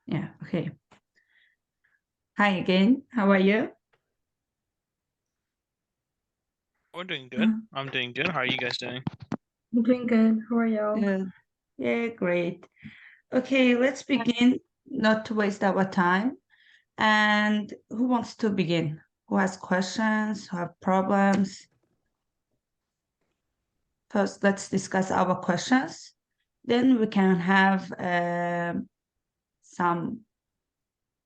Yeah, okay. Hi again. How are you? We're doing good. Mm, I'm doing good. How are you guys doing? I'm doing good. How are y'all? Good. Yeah, great. Okay, let's begin, not to waste our time. And who wants to begin? Who has questions, who have problems? First, let's discuss our questions. Then we can have some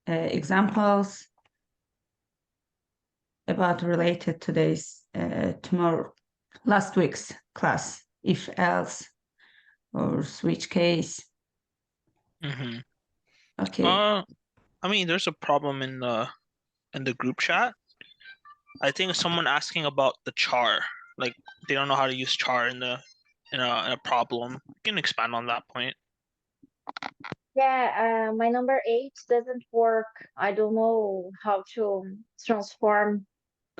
examples about related today's tomorrow, last week's class, if else or switch case. Mm-hmm. Okay. Uh, I mean, there's a problem in the group chat. I think someone asking about the char, like they don't know how to use char in a problem. You can expand on that point. Yeah, my number 8 doesn't work. I don't know how to transform.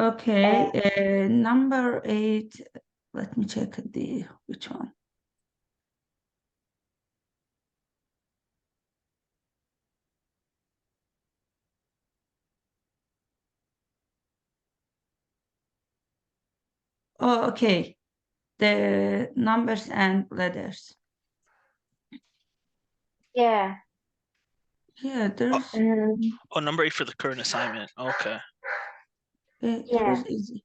Okay, Uh, number 8. Let me check which one. Oh, okay. The numbers and letters. yeah. Yeah, Oh, there's Um, oh, number 8 for the current assignment. Okay. yeah. easy.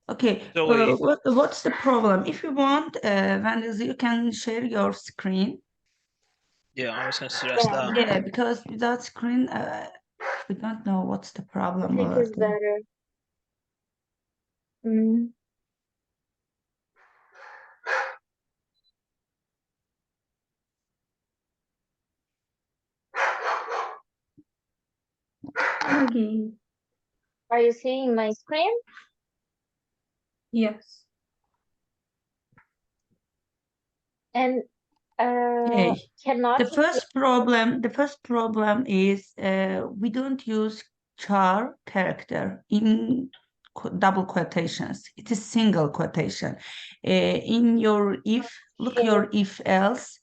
Okay, So wait, what's the problem? If you want, Vandals, you can share your screen. yeah, I was gonna suggest Yeah. that. Yeah, because without screen, we don't know what's the I problem think or it's better. Mm, okay. are you seeing my screen? Yes. And Okay. cannot you see? The first problem is we don't use char character in double quotations. It is single quotation. In your if, look Okay. your if else,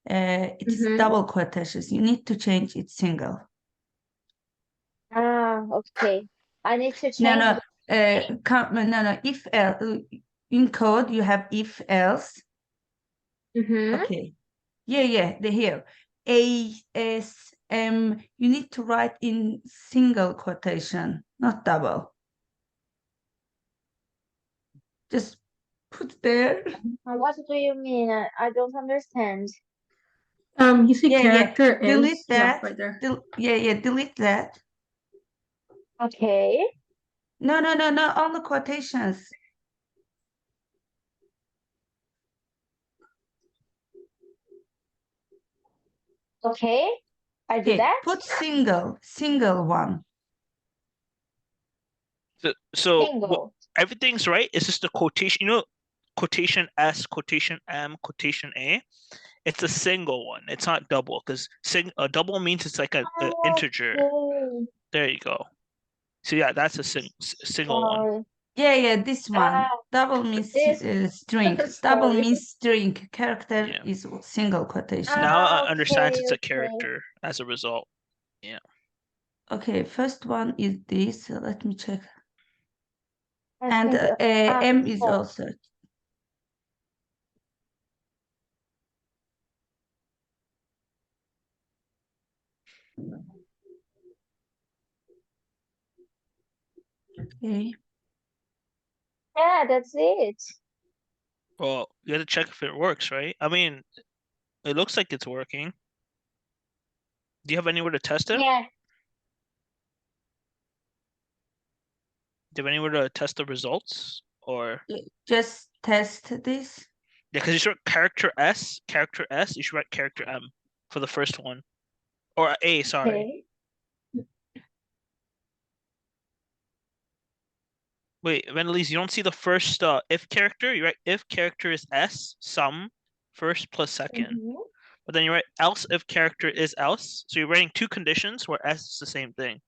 it is Mm-hmm. double quotations. You need to change it single. Ah, okay. I need to No, change no, the no. If in code you have if else. Mm-hmm. Okay. Yeah, the here. A, S, M, you need to write in single quotation, not double. Just put there. What do you mean? I don't understand. You see Yeah. character Delete is, yeah, that. right there. Yeah, delete that. Okay. No, all the quotations. Okay. I do Okay, that. put single one. So what? Single. Everything's right. It's just the quotation. You know, quotation S, quotation M, quotation A. It's a single one. It's not double because a double means it's like a integer. Okay. There you go. So yeah, that's a single one. Sorry. Yeah, this one. Ah, Double means this. string. Double Sorry. means string. Character Yeah. is single quotation. Now I Ah, understand okay, it's a okay. character as a result. Yeah. Okay, first one is this. Let me check. I And think M is four. also. Okay. Yeah, that's it. Well, you have to check if it works, right? I mean, it looks like it's working. Do you have anywhere to test it? Yeah. Do you have anywhere to test the results? Or Just test this. yeah, because you should write character S, you should write character M for the first one. Or A, sorry. Okay. Wait, Venelise, you don't see the first if character? You write if character is S, sum, first plus second. Mm-hmm. But then you write else if character is else. So you're writing two conditions where S is the same thing.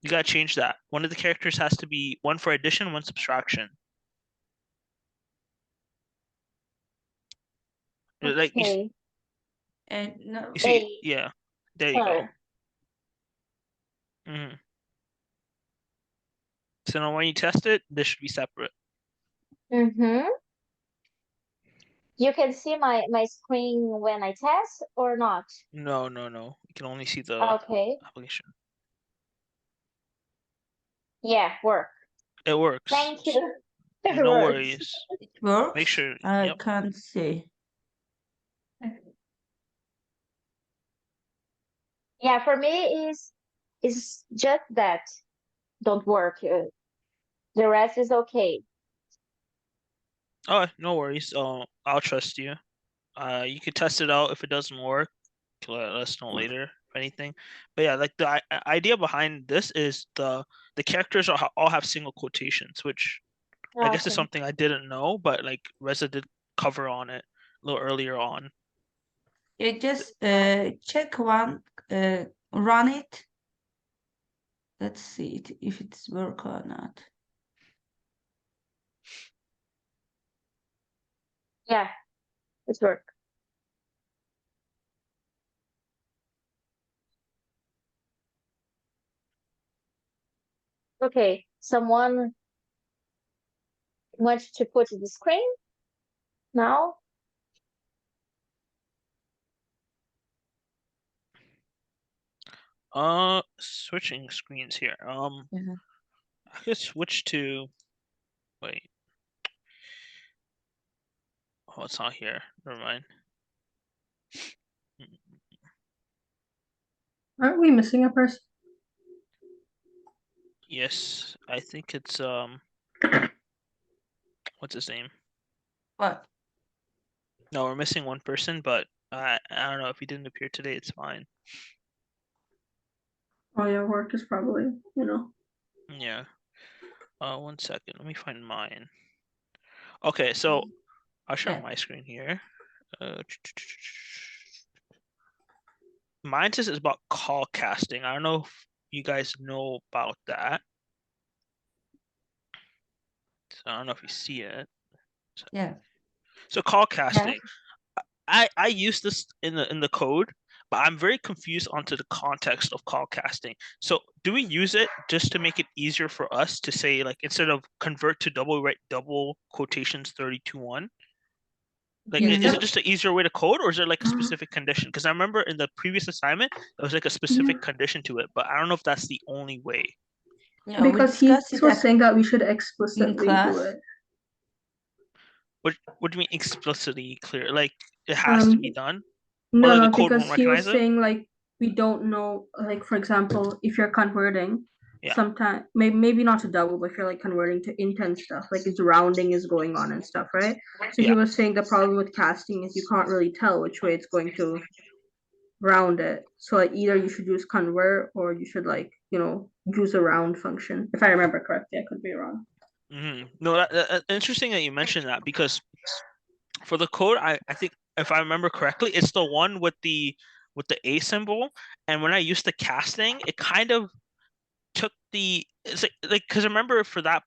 You gotta change that. One of the characters has to be one for addition, one subtraction. Like Okay. And no, You see, A. yeah, there you go. Sorry. So now when you test it, this should be separate. Mm-hmm. You can see my screen when I test or not? No. You can only see the Okay. application. Yeah, work. It works. Thank you. It No works. worries. it works. Make sure. I Yep. can't see. Yeah, for me is just that don't work. The rest is okay. Oh, no worries. I'll trust you. You could test it out. If it doesn't work, let us know later if anything. But yeah, like the idea behind this is the characters all have single quotations, which I guess is Okay. something I didn't know, but like Reza did cover on it a little earlier on. You just check one, run it. Let's see if it's work or not. Yeah, it's work. Okay, someone wants to put the screen now? Switching screens here. Yeah. I could switch to. Wait. Oh, it's not here. Never mind. Aren't we missing a person? Yes, I think it's what's his name? What? No, we're missing one person, but I don't know if he didn't appear today. It's fine. Oh, yeah, work is probably, Yeah. 1 second. Let me find mine. Okay, so I'll share Yeah. my screen here. Mine says it's about call casting. I don't know if you guys know about that. So I don't know if you see it. Yeah. So call casting. I use this in the code, but I'm very confused onto the context of call casting. So do we use it just to make it easier for us to say, like, instead of convert to double, write double quotations 32-1? Like, Yes. is it just an easier way to code, or is there like a Mm. specific condition? Because I remember in the previous assignment, there was like a specific condition to it, but I don't know if that's the only way. Yeah, we Because he discussed it was saying that we should explicitly do class. it. What do you mean explicitly clear? Like, it has to be done? No, like, no, the code because won't he was recognize it? saying like we don't know, like for example, if you're converting, Yeah. sometimes maybe not to double, but if you're like converting to intent stuff, like it's rounding is going on and stuff, right? So he Yeah. was saying the problem with casting is you can't really tell which way it's going to round it. So like either you should use convert or you should like, use a round function. If I remember correctly, I could be wrong. No, interesting that you mentioned that, because for the code, I think if I remember correctly, it's the one with the A symbol, and when I used the casting, it kind of took it's like because remember for that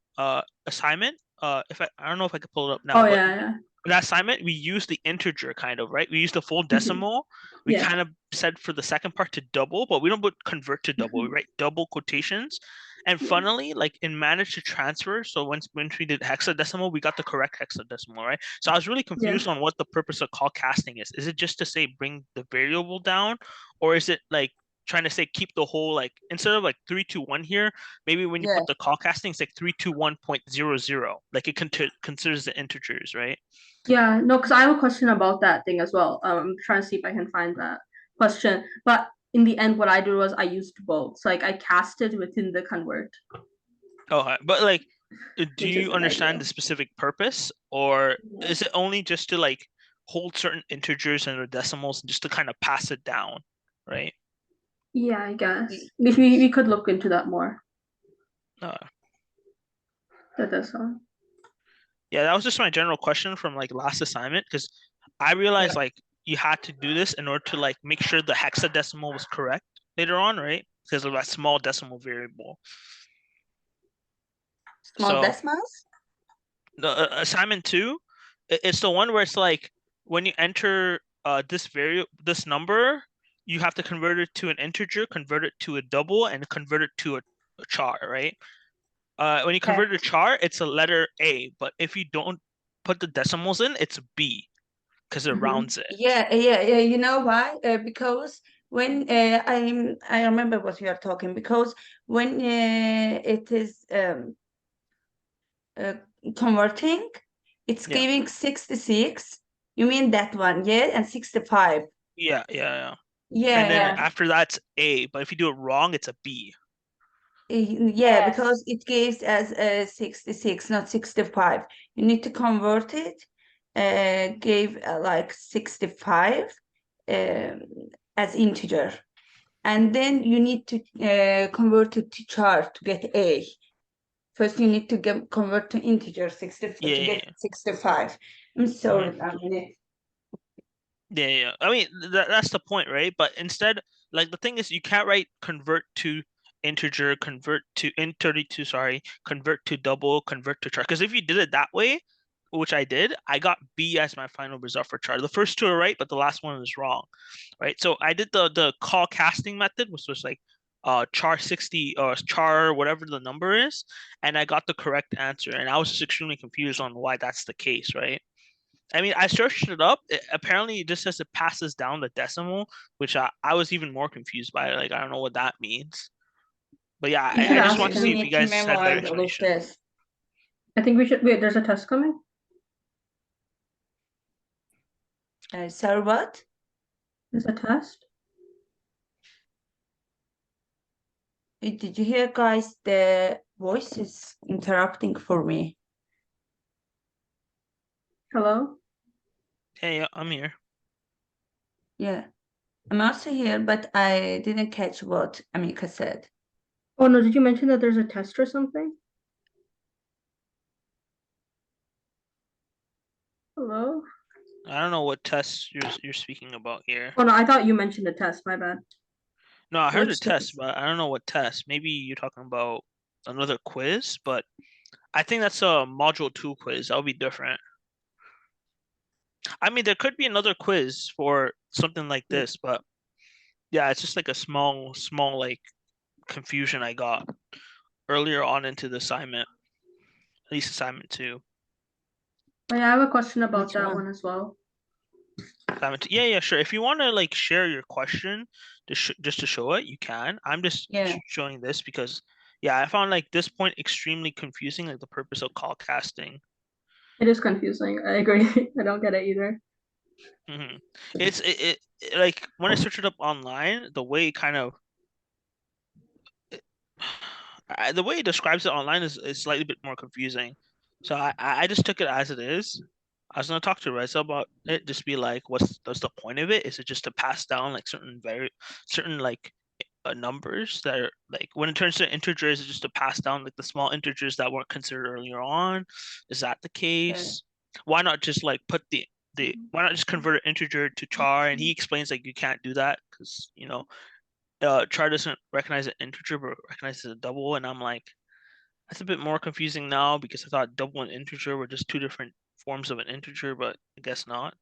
assignment, if I don't know if I could pull it up now, Oh but yeah. for that assignment we used the integer kind of, right? We used the full decimal. We Yeah. kind of said for the second part to double, but we don't put convert to double. We write double quotations. And funnily, like in manage to transfer, so once we did hexadecimal, we got the correct hexadecimal, right? So I was really confused on what the purpose of call casting is. Is it just to say bring the variable down, or is it like trying to say keep the whole, like instead of like 321 here, maybe when you put the call casting, it's like 321.00, like it considers the integers, right? Yeah, no, because I have a question about that thing as well. I'm trying to see if I can find that question. But in the end, what I did was I used both. So like I casted within the convert. Oh, but like, do Which you is understand ideal. the specific purpose, or is it only just to like hold certain integers and their decimals just to kind of pass it down, right? Yeah, I guess. We could look into that more. That does sound. Yeah, that was just my general question from like last assignment, because I realized like you had to do this in order to like make sure the hexadecimal was correct later on, right? Because of that small decimal variable. Small decimals? The assignment 2, it's the one where it's like when you enter this number, you have to convert it to an integer, convert it to a double, and convert it to a char, right? When you convert it to char, it's a letter A, but if you don't put the decimals in, it's B because it Mhm. rounds it. Yeah. You know why? Because when I remember what you are talking, because when it is converting, it's Yeah. giving 66. You mean that one, yeah? And 65. Yeah. Yeah, And then yeah. after that's A, but if you do it wrong, it's a B. Yeah, Yes. because it gives as 66, not 65. You need to convert it, give like 65 um, as integer. And then you need to convert it to char to get A. First, you need to convert to integer 65 Yeah, to yeah, get 65. I'm sorry, a minute. Yeah. I mean, that's the point, right? But instead, like the thing is, you can't write convert to integer, convert to int32, sorry, convert to double, convert to char. Because if you did it that way, which I did, I got B as my final result for char. The first two are right, but the last one is wrong, right? So I did the call casting method, which was like char 60 or char whatever the number is, and I got the correct answer. And I was just extremely confused on why that's the case, right? I mean, I searched it up. Apparently, it just says it passes down the decimal, which I was even more confused by. Like, I don't know what that means. But yeah, You should I just ask want to You see him. if you need to guys had better memorize all of explanation. this. I think we should wait. There's a test coming. Sorry, what? There's a test. Did you hear, guys? The voice is interrupting for me. Hello. Hey, I'm here. Yeah, I'm also here, but I didn't catch what Amika said. Oh no, did you mention that there's a test or something? Hello. I don't know what test you're speaking about here. Oh no, I thought you mentioned a test. My bad. No, I heard a Which test, test? but I don't know what test. Maybe you're talking about another quiz, but I think that's a module 2 quiz. That'll be different. I mean, there could be another quiz for something like this, but yeah, it's just like a small like confusion I got earlier on into the assignment, at least assignment 2. Oh, yeah, I have a question about Which that one? one as well. Assignment 2. Yeah, sure. If you want to like share your question just to show it, you can. I'm just Yeah. showing this because yeah, I found like this point extremely confusing, like the purpose of call casting. It is confusing. I agree. I don't get it either. It's like when I searched it up online, the way it kind of the way it describes it online is slightly bit more confusing. So I just took it as it is. I was gonna talk to Reza about it, just be like, what's the point of it? Is it just to pass down like certain like numbers that are like when it turns to integers, is it just to pass down like the small integers that weren't considered earlier on? Is that the case? Why not just like put the why not just convert an integer to char? And he explains like you can't do that because char doesn't recognize an integer but recognizes a double, and I'm like, that's a bit more confusing now because I thought double and integer were just two different forms of an integer, but I guess not.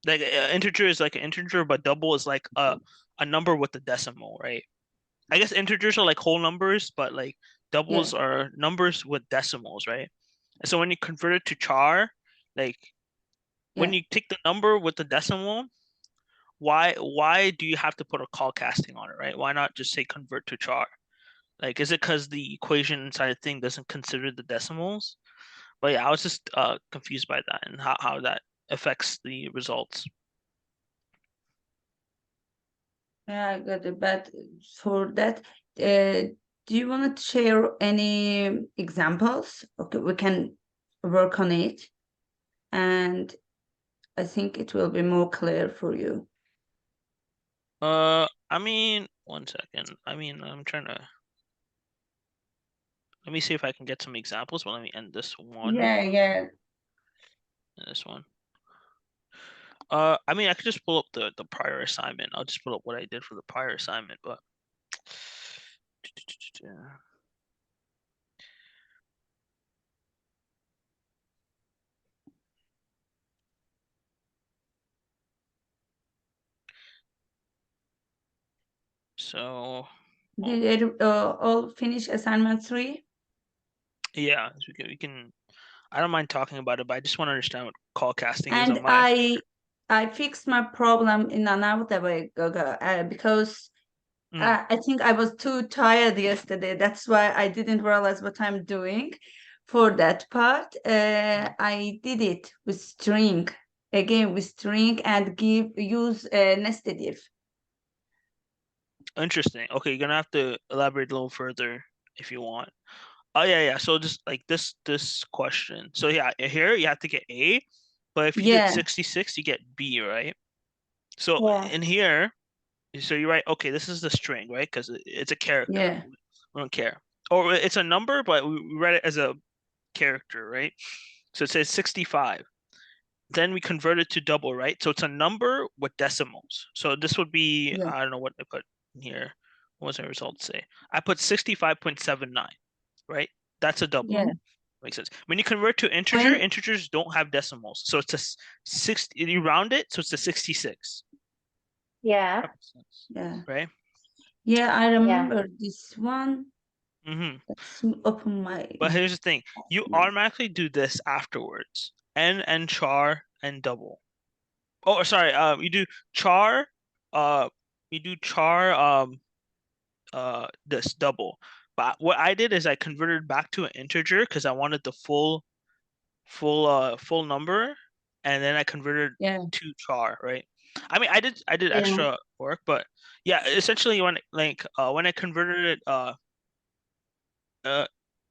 Like integer is like an integer, but double is like a number with a decimal, right? I guess integers are like whole numbers, but like doubles are numbers with decimals, right? And so when you convert it to char, like when you take the number with the decimal, why do you have to put a call casting on it, right? Why not just say convert to char? Like, is it because the equation inside the thing doesn't consider the decimals? But yeah, I was just confused by that and how that affects the results. Yeah, I got it. But for that, do you want to share any examples? Okay, we can work on it, and I think it will be more clear for you. I mean, one second. I mean, I'm trying to. Let me see if I can get some examples, but let me end this one. Yeah. This one. I mean, I could just pull up the prior assignment. I'll just pull up what I did for the prior assignment, but So Did you all finish assignment 3? yeah, we can. I don't mind talking about it, but I just want to understand what call casting is on And my. I fixed my problem in another way, Gaga, because Mm. I think I was too tired yesterday. That's why I didn't realize what I'm doing for that part. I did it with string, again with string, and use nested if. Interesting. Okay, you're gonna have to elaborate a little further if you want. Oh yeah. So just like this question. So yeah, here you have to get A, but if you did Yeah, 66, you get B, right? So Yeah. in here, so you're right. Okay, this is the string, right? Because it's a character. yeah, We don't care. Or it's a number, but we read it as a character, right? So it says 65. Then we convert it to double, right? So it's a number with decimals. So this would be, yeah, I don't know what I put in here. What was my result say? I put 65.79, right? That's a double. yeah. Makes sense. When you convert to integer, When integers don't have decimals. So it's a 60, you round it, so it's a 66. Yeah. That makes sense, yeah, right? yeah, I Yeah. remember this one. Mm-hmm. Let's open my. But here's the thing. You automatically do this afterwards. N char and double. Oh, sorry. You do char. You do char. This double. But what I did is I converted back to an integer because I wanted the full number, and then I converted Yeah, to char, right? I mean, I did Yeah. extra work, but yeah, essentially when I converted it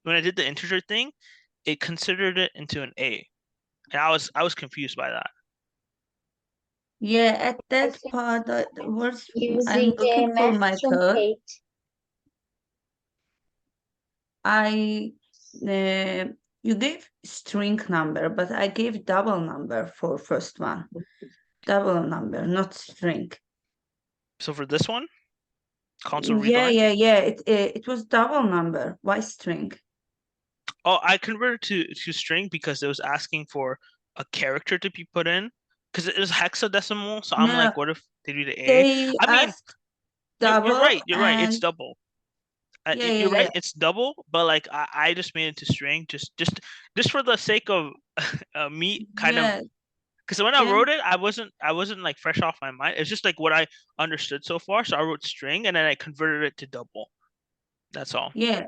when I did the integer thing, it considered it into an A, and I was confused by that. yeah. At I that think part, I'm using looking for math my code. truncate. You gave string number, but I gave double number for first one. Double number, not string. So for this one, console read Yeah, line. yeah. It was double number. Why string? Oh, I converted to string because it was asking for a character to be put in because it was hexadecimal. So I'm No, like, what if they do the A? they I mean, asked double you're right. You're right. It's and double. yeah, You're yeah, right. It's double, but like I just made it to string just for the sake of me kind of yeah. because when I Then wrote it, I wasn't like fresh off my mind. It's just like what I understood so far. So I wrote string and then I converted it to double. That's all. yeah.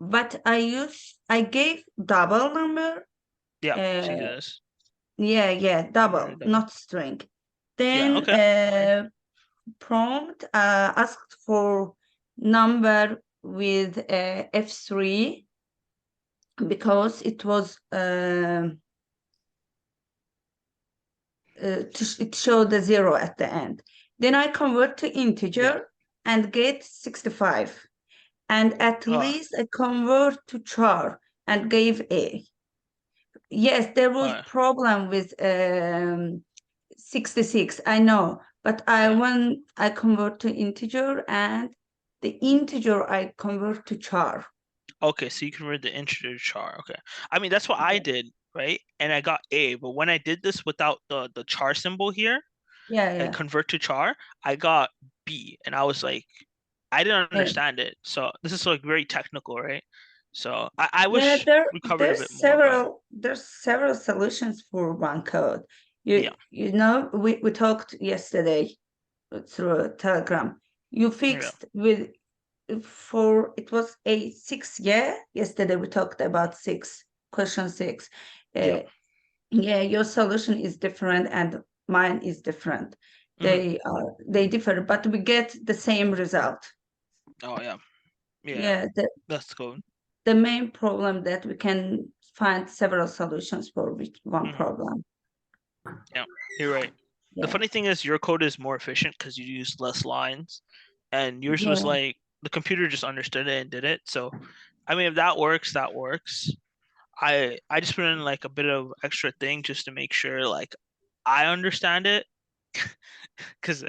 But I gave double number. Yeah. See Uh, this. yeah, double, Double. not string. Yeah. Then Okay. prompt asked for number with F3 because it was it showed the 0 at the end. Then I convert to integer and get 65. And at least I convert to char and gave A. Yes, there was problem with 66, I know, but when I convert to integer and the integer I convert to char. Okay, so you convert the integer to char. Okay. I mean, that's what I did, right? And I got A, but when I did this without the char symbol here and Yeah. convert to char, I got B. And I was like, I didn't Yeah. understand it. So this is like very technical, right? So I wish we covered a bit there's more, there's several solutions for one code. Yeah. You know, we talked yesterday through Telegram. You fixed with for it was a 6, yeah. Yesterday we talked about 6, question 6. Yeah. Yeah, your solution is different and mine is different. Mhm. They differ, but we get the same result. Oh yeah. Yeah, That's cool. the main problem that we can find several solutions for one Mhm. problem. Yeah, you're right. The Yeah. funny thing is your code is more efficient because you use less lines, and yours was Yeah. like the computer just understood it and did it. So, I mean, if that works, that works. I just put in like a bit of extra thing just to make sure like I understand it, because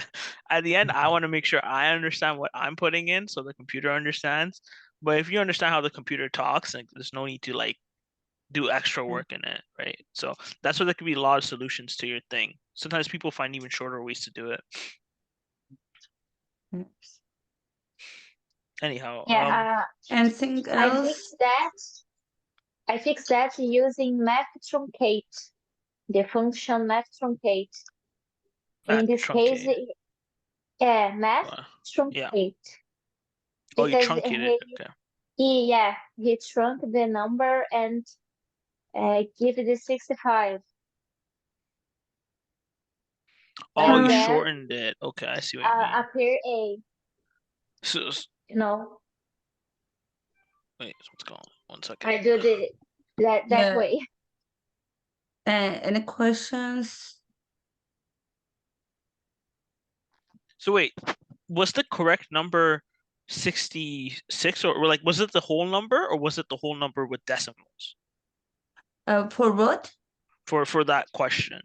at the end I want to make sure I understand what I'm putting in so the computer understands. But if you understand how the computer talks, like there's no need to like do extra work in it, right? So that's where there could be a lot of solutions to your thing. Sometimes people find even shorter ways to do it. Oops. Anyhow, Yeah, Anything I else? fixed that. I fixed that using math truncate, the function math truncate. Math In this case, truncate. yeah, math Yeah. truncate. Oh, you Because truncated. Okay. he shrunk the number and give it the 65. Oh, And you then shortened it. Okay, I see what you mean. appear a, So, you know, wait, what's going on? 1 second. I do that Yeah. way. Any questions? So wait, was the correct number 66 or like was it the whole number or was it the whole number with decimals For what? for that question?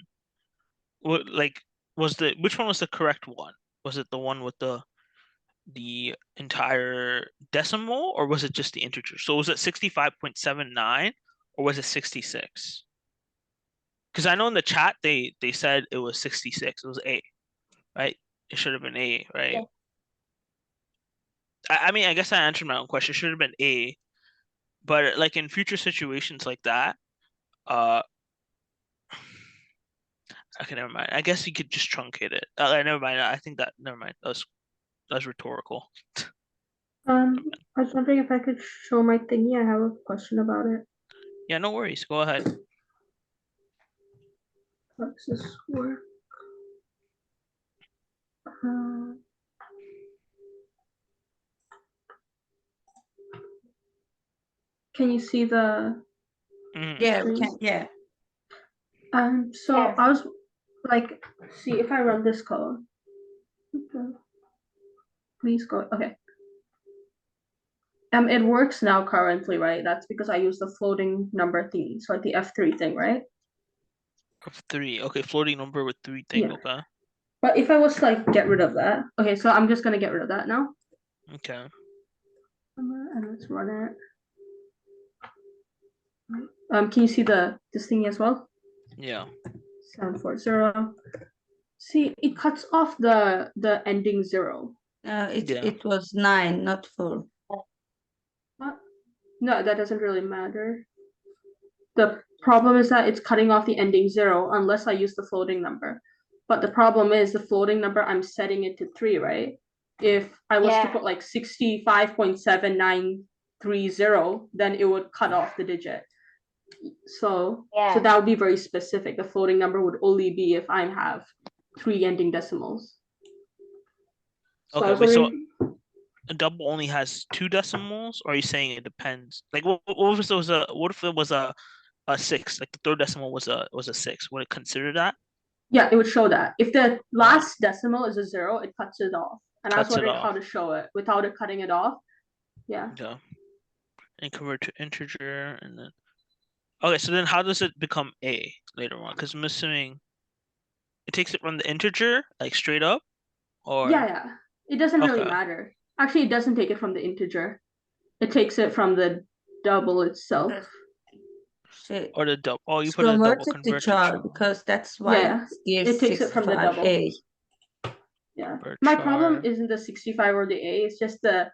What like which one was the correct one? Was it the one with the entire decimal or was it just the integer? So was it 65.79 or was it 66? Because I know in the chat they said it was 66. It was A, right? It should have been A, right? Yeah. I mean, I guess I answered my own question. It should have been A, but like in future situations like that, okay, never mind. I guess you could just truncate it. Never mind. I think that never mind. That was rhetorical. I was wondering if I could show my thingy. I have a question about it. Yeah, no worries. Go ahead. How does this work? Can you see the Mhm. Yeah, we screen? can. Yeah. So Yeah. I was like, see if I run this code. Please go. Okay. It works now currently, right? That's because I use the floating number thingy, so like the F3 thing, right? Of 3. Okay, floating number with 3 thing. Yeah. Okay. But if I was to like get rid of that, okay, so I'm just gonna get rid of that now. Okay. And let's run it. Can you see this thingy as well? Yeah. 740. See, it cuts off the ending 0. Yeah. It was 9, not 4. What? No, that doesn't really matter. The problem is that it's cutting off the ending 0 unless I use the floating number. But the problem is the floating number, I'm setting it to 3, right? If I was to Yeah. put like 65.7930, then it would cut off the digit. So Yeah. that would be very specific. The floating number would only be if I have 3 ending decimals. Okay, I was wait, so wondering- a double only has 2 decimals, or are you saying it depends? Like what if it was a 6? Like the third decimal was a 6. Would it consider that? Yeah, it would show that. If the last decimal is a 0, it cuts it off. And I was Cuts it wondering how off. to show it without it cutting it off. Yeah. Yeah. And convert to integer and then okay, so then how does it become A later on? Because I'm assuming it takes it from the integer, like straight up, or Yeah. It doesn't really Okay. matter. Actually, it doesn't take it from the integer. It takes it from the double itself. Shit. or the double. Oh, you It's put a double converted to convert to char char. because that's why Yeah, it gives it takes it from the double. 65A. Yeah. Convert My char. problem isn't the 65 or the A, it's just the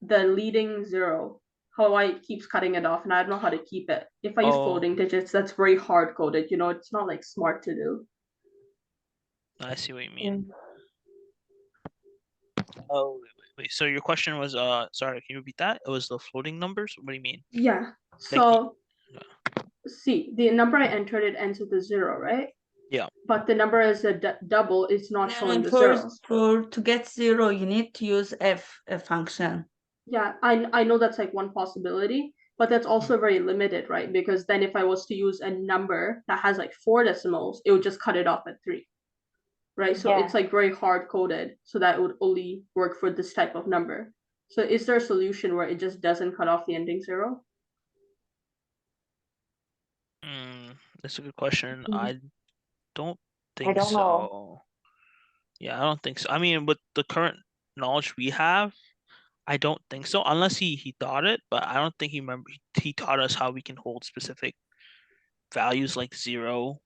leading 0. How I keeps cutting it off, and I don't know how to keep it. If I use Oh. floating digits, that's very hard coded. It's not like smart to do. I see what you mean. Oh, wait. So your question was sorry, can you repeat that? It was the floating numbers? What do you mean? Yeah. So see, the number I entered, it ends with a 0, right? Yeah. But the number is a double, it's not showing the 0. To get 0, you need to use a function. Yeah, I know that's like one possibility, but that's also very limited, right? Because then if I was to use a number that has like 4 decimals, it would just cut it off at 3. Right? So Yeah. it's like very hard coded, so that it would only work for this type of number. So is there a solution where it just doesn't cut off the ending 0? That's a good question. I don't think don't so. know. Yeah, I don't think so. I mean, with the current knowledge we have, I don't think so. Unless he taught it, but I don't think he taught us how we can hold specific values like 0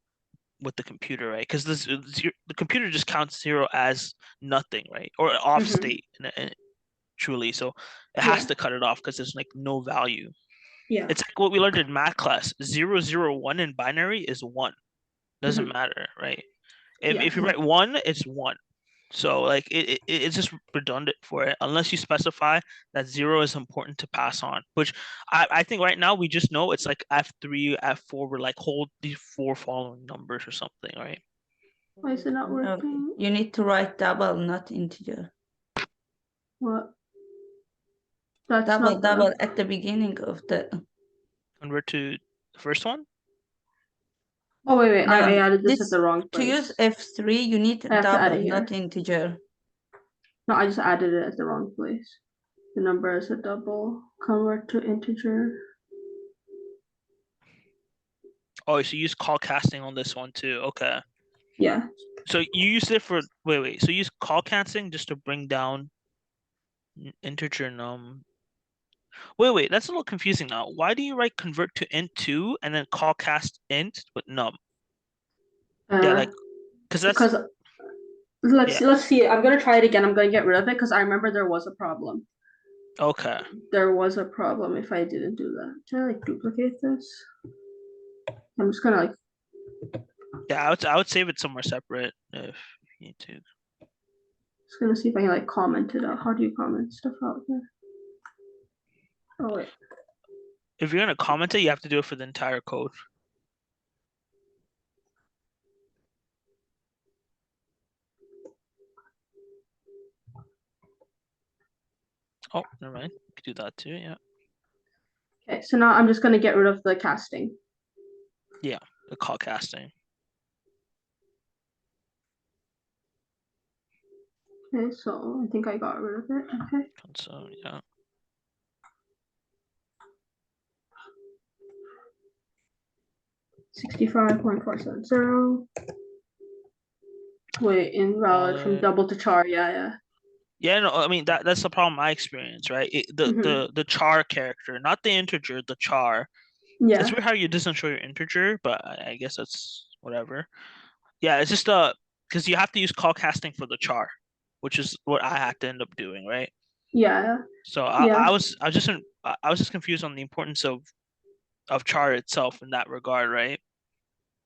with the computer, right? Because the computer just counts 0 as nothing, right? Or off Mhm. state, truly. So it has Yeah. to cut it off because there's like no value. Yeah. It's like what we learned in math class. 0, 0, 1 in binary is 1. Doesn't Mhm. matter, right? Yeah. If you write 1, it's 1. So like it's just redundant for it unless you specify that 0 is important to pass on, which I think right now we just know it's like F3, F4, we're like hold these 4 following numbers or something, right? Why is it not Okay. working? You need to write double, not integer. What? That's Double, not the. double at the beginning of the. Convert to the first one. Oh wait, I No, added this at this the wrong to place. use F3, you need I have to add double, it not here. integer. No, I just added it at the wrong place. The number is a double. Convert to integer. Oh, so you use call casting on this one too. Okay. Yeah. So you used it for wait. So you use call casting just to bring down integer num. Wait, that's a little confusing now. Why do you write convert to int2 and then call cast int with num? Yeah, like because that's because let's yeah. let's see. I'm gonna try it again. I'm gonna get rid of it because I remember there was a problem. Okay. There was a problem if I didn't do that. Should I like duplicate this? I'm just gonna like. Yeah, I would save it somewhere separate if you need to. Just gonna see if I can like comment it out. How do you comment stuff out here? Oh wait. If you're gonna comment it, you have to do it for the entire code. Oh, never mind. You could do that too, yeah. Okay, so now I'm just gonna get rid of the casting. Yeah, the call casting. Okay, so I think I got rid of it. Okay. Console, yeah. $65.470. Wait, invalid from double to char. Yeah. Yeah, no, I mean that's the problem I experience, right? The char character, not the integer, the char. Yeah. It's weird how it doesn't show your integer, but I guess that's whatever. Yeah, it's just because you have to use call casting for the char, which is what I had to end up doing, right? Yeah. So Yeah. I was just confused on the importance of char itself in that regard, right?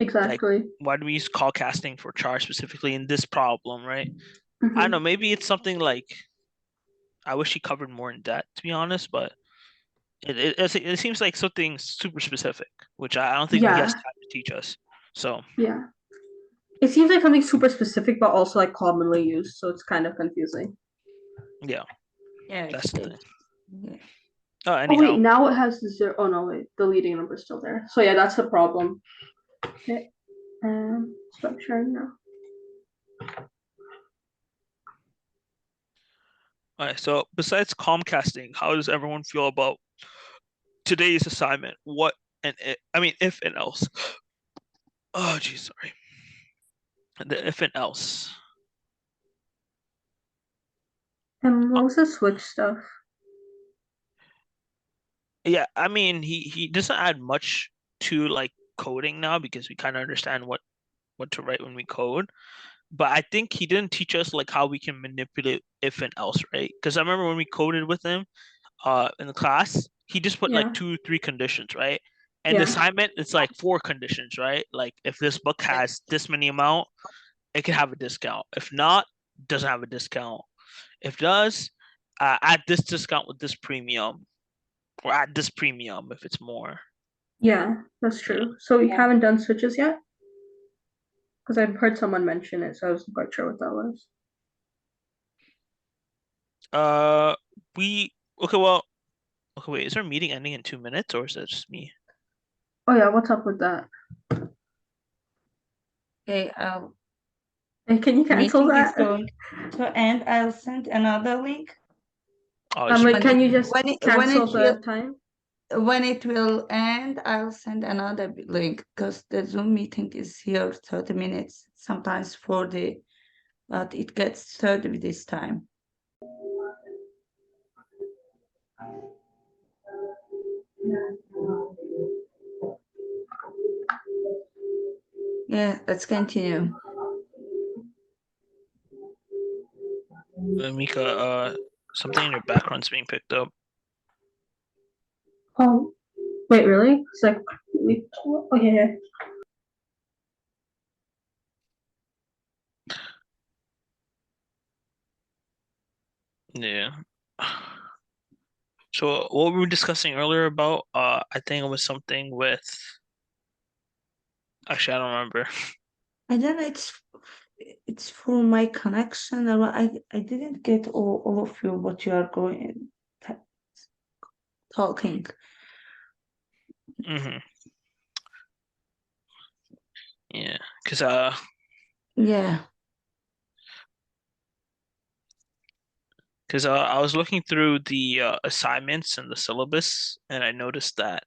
Exactly. Why do we use call casting for char specifically in this problem, right? Mhm. I don't know, maybe it's something like I wish he covered more in depth, to be honest, but it seems like something super specific, which I don't think he has time to teach us. So Yeah. It seems like something super specific, but also like commonly used, so it's kind of confusing. yeah, Yeah, that's the it thing. is. Yeah. Oh, Oh anyhow, wait, now it has the 0. Oh no, wait, the leading number is still there. So yeah, that's the problem. Okay. Stop sharing now. all right. So besides Comcasting, how does everyone feel about today's assignment? What and I mean, if and else. Oh, geez, sorry. The if and else. And what was the switch stuff? Yeah, I mean, he doesn't add much to like coding now because we kind of understand what to write when we code. But I think he didn't teach us like how we can manipulate if and else, right? Because I remember when we coded with him in the class, he just put like Yeah. 2, 3 conditions, right? And the assignment, it's like 4 conditions, right? Like if this book has this many amount, it can have a discount. If not, doesn't have a discount. If does, add this discount with this premium, or add this premium if it's more. Yeah, that's true. So we haven't done switches yet? Because I've heard someone mention it, so I wasn't quite sure what that was. Okay, wait, is our meeting ending in 2 minutes or is that just me? Oh yeah, what's up with that? Okay, Hey, can you cancel meeting is that? going to end. I'll send another link. Oh, Wait, can you just when it cancel the will time? when it will end, I'll send another link because the Zoom meeting is here 30 minutes, sometimes 40, but it gets 30 this time. Yeah, let's continue. Mika, something in your background's being picked up. Oh, wait, really? It's like, okay, yeah. Yeah. So what we were discussing earlier about, I think it was something with, actually, I don't remember. I don't know, it's for my connection, or I didn't get all of you what you are talking. Hmm. Yeah, because Yeah. I was looking through the assignments and the syllabus, and I noticed that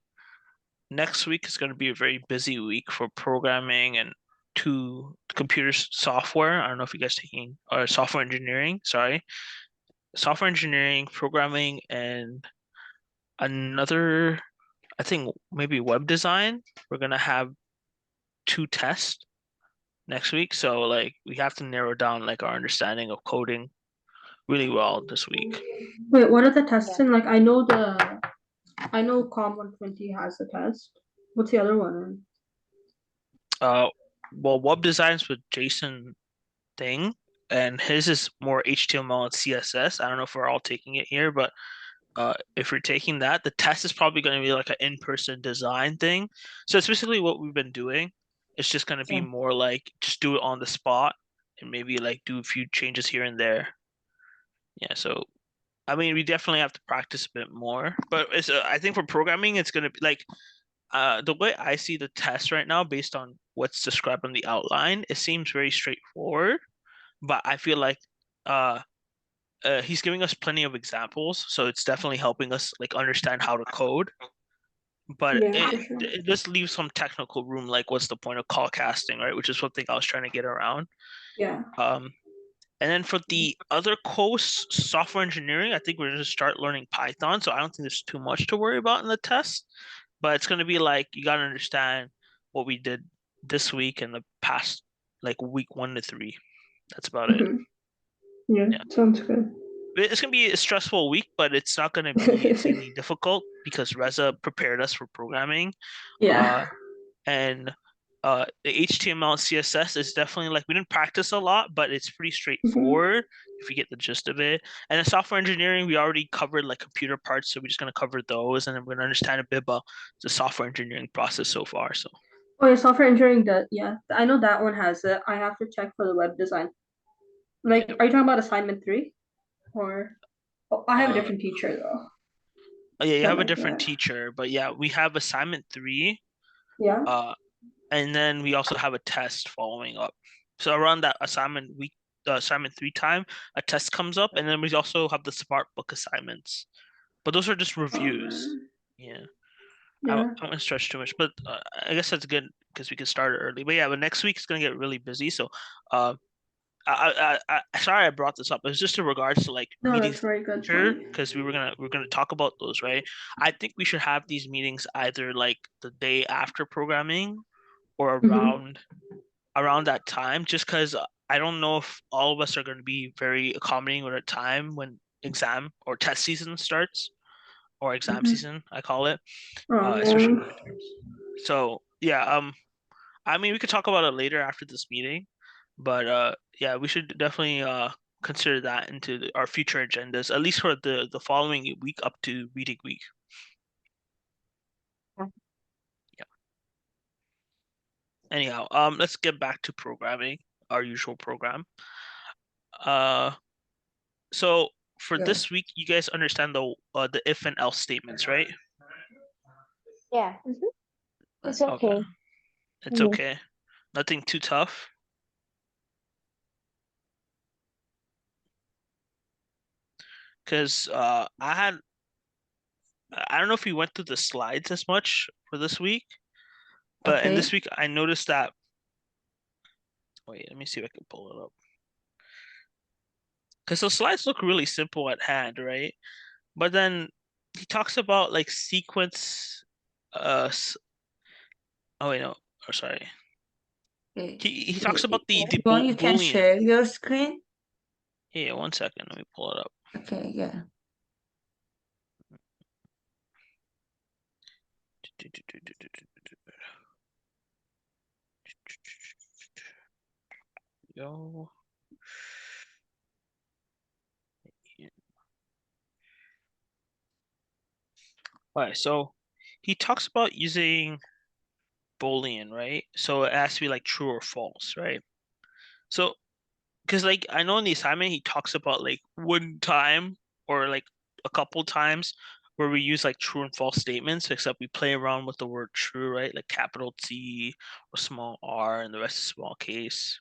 next week is going to be a very busy week for programming and two computer software. I don't know if you guys taking or software engineering, sorry. Software engineering, programming, and another, I think maybe web design. We're gonna have two tests next week. So like we have to narrow down like our understanding of coding really well this week. Wait, what are the tests in? Like, I know Com 120 has a test. What's the other one? Uh, well, web designs with Jason Thing, and his is more HTML and CSS. I don't know if we're all taking it here, but if you're taking that, the test is probably going to be like an in-person design thing. So it's basically what we've been doing. It's just going to be Yeah. more like just do it on the spot and maybe like do a few changes here and there. Yeah, so I mean, we definitely have to practice a bit more, but it's I think for programming, it's going to be like the way I see the test right now, based on what's described on the outline, it seems very straightforward. But I feel like uh, he's giving us plenty of examples, so it's definitely helping us like understand how to code. But Yeah, for sure. it just leaves some technical room, like what's the point of call casting, right? Which is something I was trying to get around. Yeah. And then for the other course, software engineering, I think we're going to start learning Python. So I don't think there's too much to worry about in the test. But it's going to be like you got to understand what we did this week and the past, like week 1 to 3. That's about it. Mhm. Yeah, Yeah. sounds good. It's going to be a stressful week, but it's not going to be insanely difficult because Reza prepared us for programming. Yeah. And the HTML and CSS is definitely like we didn't practice a lot, but it's pretty Mhm. straightforward if you get the gist of it. And in software engineering, we already covered like computer parts, so we're just gonna cover those, and then we're gonna understand a bit about the software engineering process so far. So Oh, yeah, software engineering does. Yeah, I know that one has it. I have to check for the web design. Like, are you talking about assignment 3? Or oh, I have a uh, different teacher though. yeah, you That have a might different that. teacher, but yeah, we have assignment 3, Yeah. uh, and then we also have a test following up. So around that assignment week, the assignment 3 time, a test comes up, and then we also have the smart book assignments. But those are just Oh reviews. man. Yeah. I Yeah. don't want to stretch too much, but I guess that's good because we can start it early. But yeah, but next week's gonna get really busy. So, uh, sorry I brought this up. It was just in regards to like No, that's meetings a very good future point. because we're gonna talk about those, right? I think we should have these meetings either like the day after programming or Mhm. around that time, just because I don't know if all of us are going to be very accommodating with our time when exam or test season starts or exam Mhm. season, I call it, Oh especially man. midterms. So yeah, I mean we could talk about it later after this meeting, but yeah, we should definitely consider that into our future agendas, at least for the following week up to reading week. Yeah. Anyhow, let's get back to programming, our usual program. Uh, so for Yeah. this week, you guys understand the if and else statements, right? Yeah. It's Okay, okay. it's Mhm. okay. Nothing too tough. Because I don't know if we went through the slides as much for this week, but in Okay. this week I noticed that. Wait, let me see if I can pull it up. Because the slides look really simple at hand, right? But then he talks about like sequence. Oh wait, no. Oh, sorry. Okay. He talks about the You can Boolean. share your screen. Yeah, 1 second. Let me pull it up. Okay, yeah. Yo. Alright, so he talks about using Boolean, right? So it has to be like true or false, right? So, because like I know in the assignment he talks about like one time or like a couple times where we use like true and false statements, except we play around with the word true, right? Like capital T or small r and the rest is small case.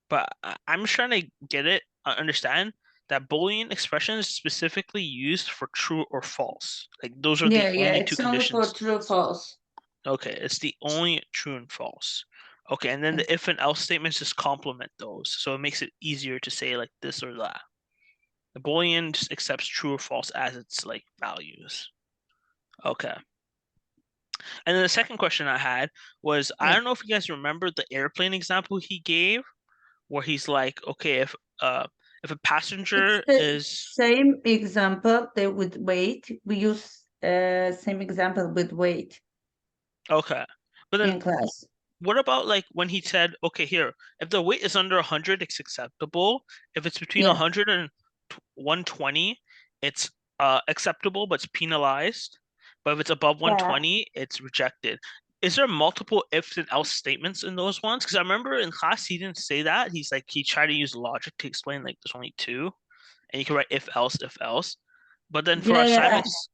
But I'm just trying to get it, understand that Boolean expression is specifically used for true or false. Like those are Yeah, the yeah, only it's two only for conditions. true, false. Okay, it's the only true and false. Okay, and then the if and else statements just complement those, so it makes it easier to say like this or that. The Boolean just accepts true or false as its like values. Okay. And then the second question I had was, I Yeah. don't know if you guys remember the airplane example he gave, where he's like, okay, if a passenger It's the is same example there with weight. We use same example with weight okay, but then in class. what about like when he said, okay, here, if the weight is under 100, it's acceptable. If it's between Yeah. 100 and 120, it's acceptable, but it's penalized. But if it's above 120, it's rejected. Is there multiple ifs and else statements in those ones? Because I remember in class he didn't say that. He's like he tried to use logic to explain like there's only two, and you can write if else. But then for Yeah, yeah. assignments,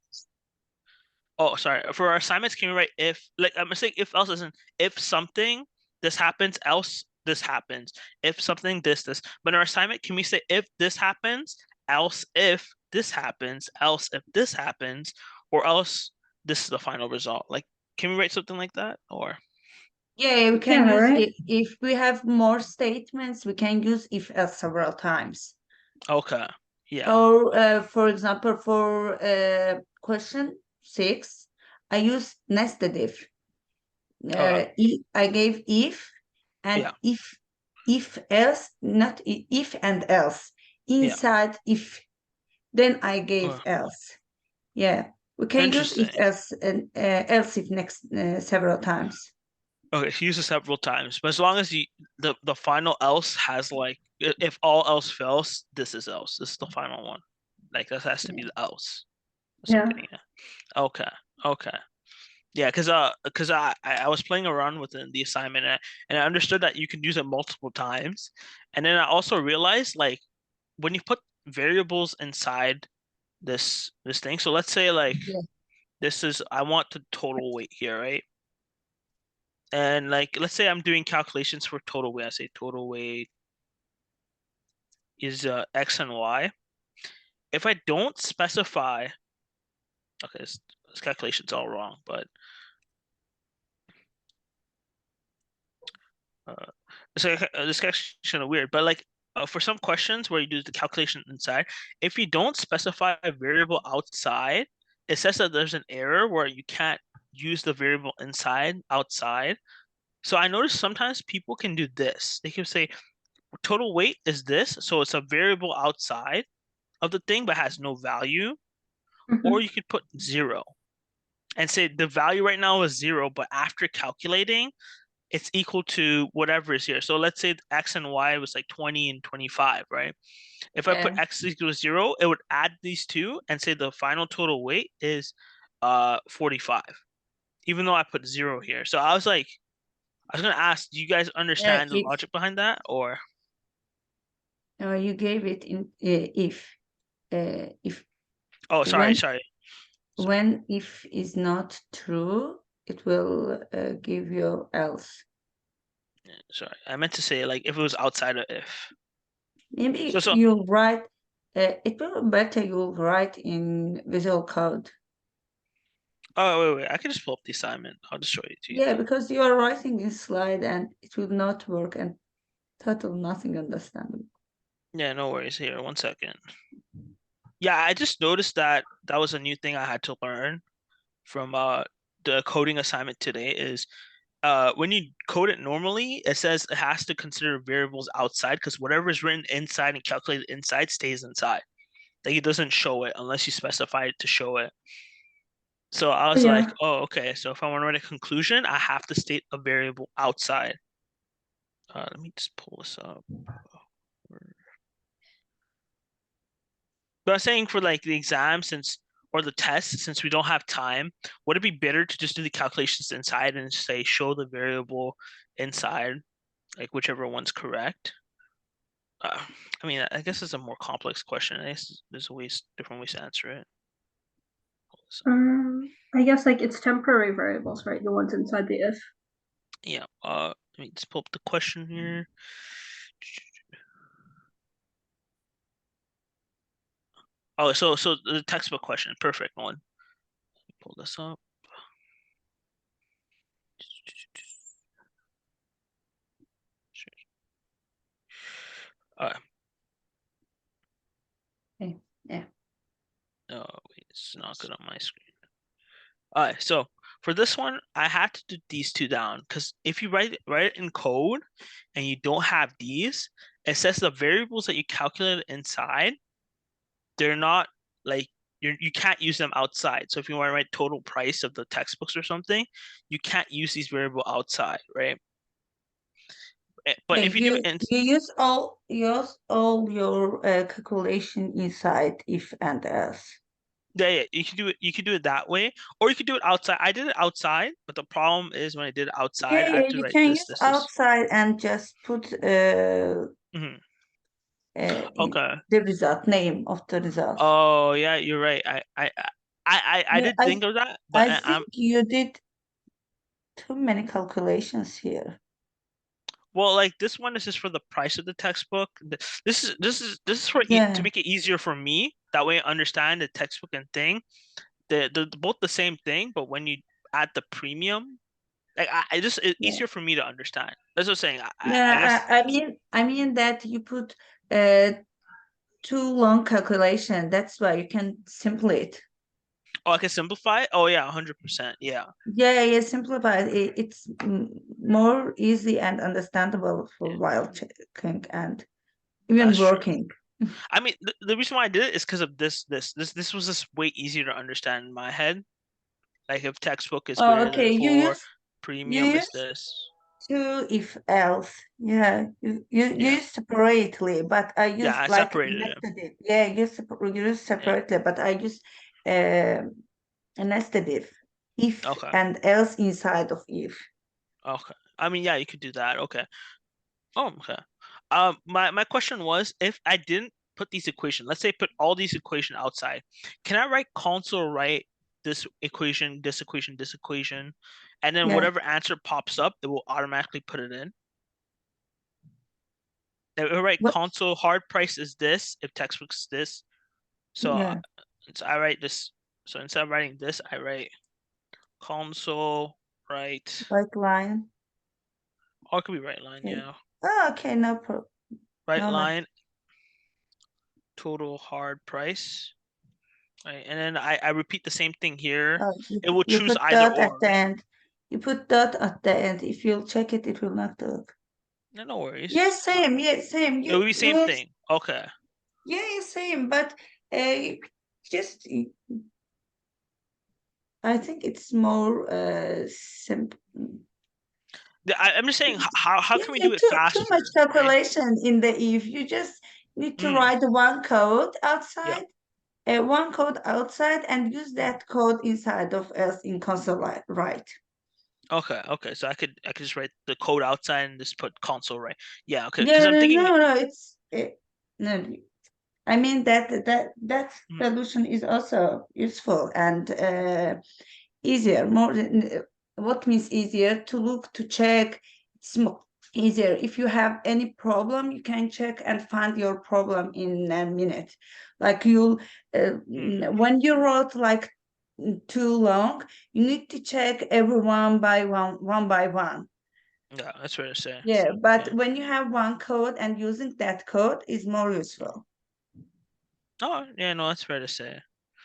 oh, sorry. For our assignments, can we write if, like, I'm saying if else isn't, if something, this happens, else this happens. If something, this. But in our assignment, can we say if this happens, else if this happens, else if this happens, or else this is the final result? Like, can we write something like that? Or, Yeah, we can Yeah, use right? it. If we have more statements, we can use if else several times. okay. Yeah. Or for example, for question 6, I use nested if. Okay. I gave if and Yeah. if else, not if and else. Yeah. Inside if, then I gave Okay. else. Yeah, we can use if Interesting. else and else if next several times. Okay, he uses several times, but as long as the final else has like if all else fails, this is else. This is the final one. Like that has to be the else. That's what I'm Yeah. getting at. Okay. Okay. Yeah, because I was playing around with the assignment and I understood that you can use it multiple times. And then I also realized like when you put variables inside this thing, so let's say like Yeah. this is I want the total weight here, right? And like let's say I'm doing calculations for total weight. I say total weight is X and Y. If I don't specify, okay, this calculation's all wrong, but so this calculation is kind of weird. But like for some questions where you do the calculation inside, if you don't specify a variable outside, it says that there's an error where you can't use the variable outside. So I noticed sometimes people can do this. They can say total weight is this, so it's a variable outside of the thing but has no value, or Mhm. you could put 0 and say the value right now is 0, but after calculating, it's equal to whatever is here. So let's say X and Y was like 20 and 25, right? If I put Yeah. X equals 0, it would add these two and say the final total weight is 45, even though I put 0 here. So I was gonna ask, do you guys understand the If logic behind that, or you gave it in if oh, when sorry. when if is not true, it will give you else. Sorry, I meant to say like if it was outside of if. Maybe So you'll write. It will be better you'll write in Visual Code. oh wait, I can just pull up the assignment. I'll just show it to you Yeah, then. because you are writing in slide and it will not work and total nothing understandable. Yeah, no worries. Here, 1 second. Yeah, I just noticed that that was a new thing I had to learn from the coding assignment today is when you code it normally, it says it has to consider variables outside because whatever is written inside and calculated inside stays inside. Like it doesn't show it unless you specify it to show it. So I was Yeah. like, oh, okay. So if I want to write a conclusion, I have to state a variable outside. Let me just pull this up. But I was saying for like the exam or the test, since we don't have time, would it be better to just do the calculations inside and say show the variable inside, like whichever one's correct? I mean, I guess it's a more complex question. I guess there's different ways to answer it. I guess like it's temporary variables, right? The ones inside the if. Yeah. Let me just pull up the question here. Oh, so the textbook question, perfect one. Let me pull this up. Yeah. Oh, wait, it's not good on my screen. All right, so for this one, I had to do these two down because if you write it in code and you don't have these, it says the variables that you calculated inside, they're not like you can't use them outside. So if you want to write total price of the textbooks or something, you can't use these variable outside, right? But Yeah, if you do it in you use all your calculation inside if and else. yeah, you can do it that way, or you could do it outside. I did it outside, but the problem is when I did it outside, I Yeah, have to you write can this, use this. outside and just put Mhm. in Okay. the result name of the result. Oh yeah, you're right. I Yeah, did think of that, I but think you did too many calculations here. well, like this one is just for the price of the textbook. This is for Yeah. to make it easier for me. That way, I understand the textbook and thing. The both the same thing, but when you add the premium, like it's Yeah. easier for me to understand. That's what I'm saying. I Yeah, guess. I mean that you put too long calculation. That's why you can simplify it. Oh, I can simplify it. Oh yeah, 100%. Yeah. Yeah, simplify it. It's more easy and understandable for while checking and even That's true. working. I mean, the reason why I did it is because of this was just way easier to understand in my head. Like if textbook is Oh, greater than okay. You 4, use premium is this. two if else. Yeah, you Yeah. use separately, but I use Yeah, I like separated it. nested if. Yeah, you use separately, but I use a nested if Okay. and else inside of if. Okay. I mean, yeah, you could do that. Okay. Oh, okay. My question was, if I didn't put these equations, let's say put all these equation outside, can I write console write this equation, this equation, this equation, and then Yeah. whatever answer pops up, it will automatically put it in? If I write What? console hard price is this, if textbook is this. So, Yeah. so I write this. So instead of writing this, I write console right. Right line. Or it could be right line, Okay. yeah. Oh, okay, no problem. Right No line, total hard price. Right, and then I repeat the same thing here. Oh, It will you choose put either dot at or. the end. You put dot at the end. If you'll check it, it will not work. No worries. Yes, same. Yes, same. It will be same thing. Okay. Yeah, same. But just I think it's more simple. I'm just saying, how can we do it too faster? much Right? calculation in the if. You just need to Mm, write one code yeah. outside, one code outside, and use that code inside of else in console right. Okay. So I could just write the code outside and just put console right. Yeah. Okay. Yeah, Because I'm thinking. no, it's no. I mean that Mhm. solution is also useful and easier. More what means easier to look to check. It's more easier. If you have any problem, you can check and find your problem in a minute. Like when you wrote like too long, you need to check every one by one. Yeah, that's fair to say. Yeah, but Yeah. when you have one code and using that code is more useful. Oh, yeah, no, that's fair to say.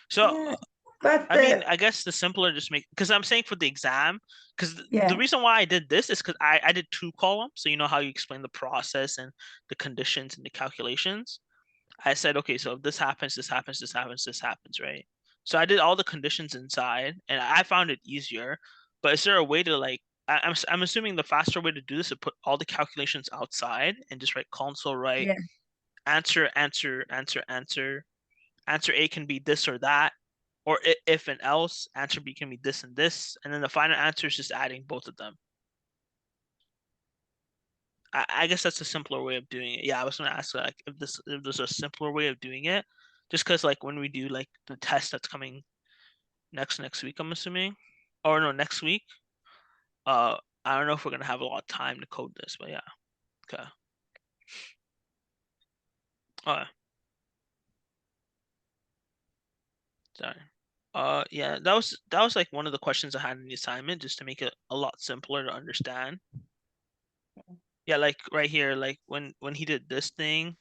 So, Yeah. But I mean, I guess the simpler just make, because I'm saying for the exam, because Yeah. the reason why I did this is because I did 2 columns. So you know how you explain the process and the conditions and the calculations. I said, okay, so if this happens, this happens, this happens, this happens, right? So I did all the conditions inside, and I found it easier. But is there a way to like? I'm assuming the faster way to do this is put all the calculations outside and just write console, right? Yeah. Answer, answer, answer, answer. Answer A can be this or that, or if and else. Answer B can be this and this, and then the final answer is just adding both of them. I guess that's a simpler way of doing it. Yeah, I was gonna ask like if there's a simpler way of doing it, just because like when we do like the test that's coming next week, I'm assuming, or no, next week. I don't know if we're gonna have a lot of time to code this, but yeah. Okay. Alright. Sorry. Yeah, that was like one of the questions I had in the assignment, just to make it a lot simpler to understand. Yeah, like right here, like when he did this thing,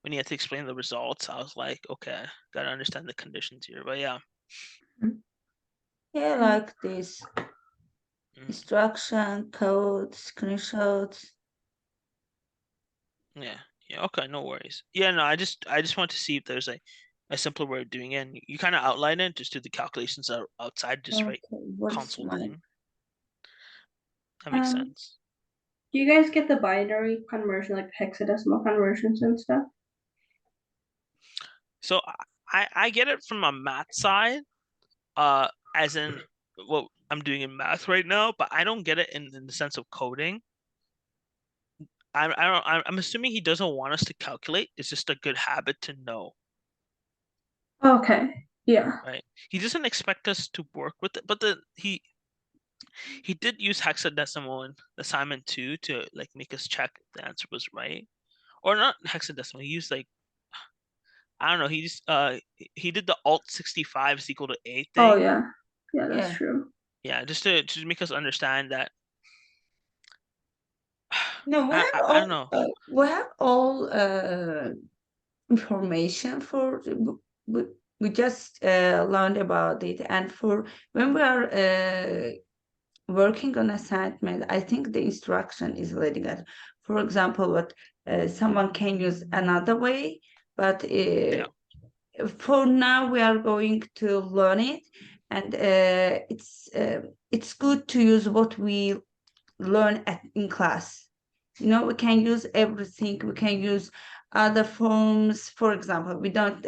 when he had to explain the results, I was like, okay, gotta understand the conditions here. But yeah. Yeah, like this Mm. instruction, code, screenshots. Yeah. Yeah. Okay. No worries. Yeah. No. I just want to see if there's a simpler way of doing it. And you kind of outline it. Just do the calculations outside. Just write Okay, what's console my thing. That makes Um, sense. Do you guys get the binary conversion, like hexadecimal conversions and stuff? So I get it from a math side, as in what I'm doing in math right now, but I don't get it in the sense of coding. I'm assuming he doesn't want us to calculate. It's just a good habit to know, Okay. Yeah. right? He doesn't expect us to work with it, but he did use hexadecimal in assignment 2 to like make us check if the answer was right, or not hexadecimal. He used like, I don't know. He just he did the alt 65 is equal to A Oh thing. yeah. Yeah, that's Yeah. true. Yeah, just to make us understand that. No, we have I don't know. we have all information for we, we just learned about it, and for when we are working on assignment, I think the instruction is very good. For example, what someone can use another way, but Yeah. for now we are going to learn it, and it's good to use what we learn in class. You know, we can use everything. We can use other forms. For example, we don't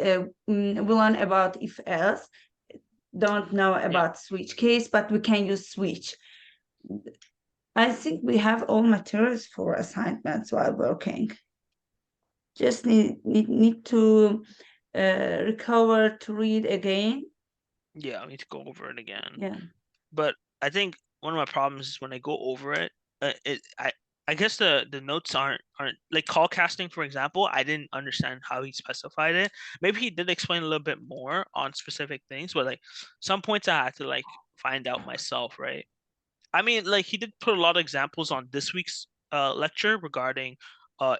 we learn about if else, don't know about switch case, but we can use switch. I think we have all materials for assignments while working. Just need to recover to read again. Yeah, I need to go over it again. Yeah. But I think one of my problems is when I go over it, I guess the notes aren't like call casting, for example. I didn't understand how he specified it. Maybe he did explain a little bit more on specific things, but like some points I had to like find out myself, right? I mean, like he did put a lot of examples on this week's lecture regarding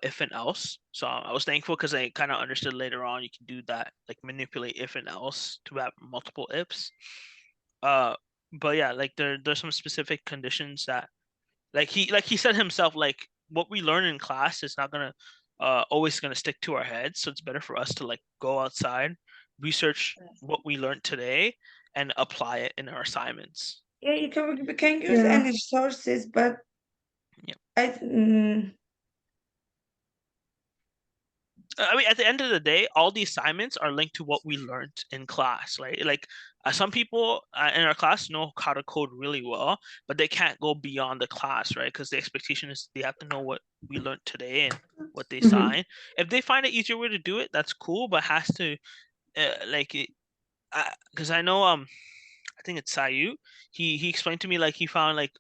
if and else. So I was thankful because I kind of understood later on you can do that, like manipulate if and else to have multiple ifs. But yeah, like there's some specific conditions that like he said himself, like what we learn in class is not gonna always gonna stick to our heads. So it's better for us to like go outside, research what we learned today, and apply it in our assignments. Yeah, we can use Yeah. any sources, but Yeah. I mean, at the end of the day, all the assignments are linked to what we learned in class, right? Like some people in our class know how to code really well, but they can't go beyond the class, right? Because the expectation is they have to know what we learned today and what they Mhm. sign. If they find an easier way to do it, that's cool, but has to because I know I think it's Sayu. He explained to me like he found like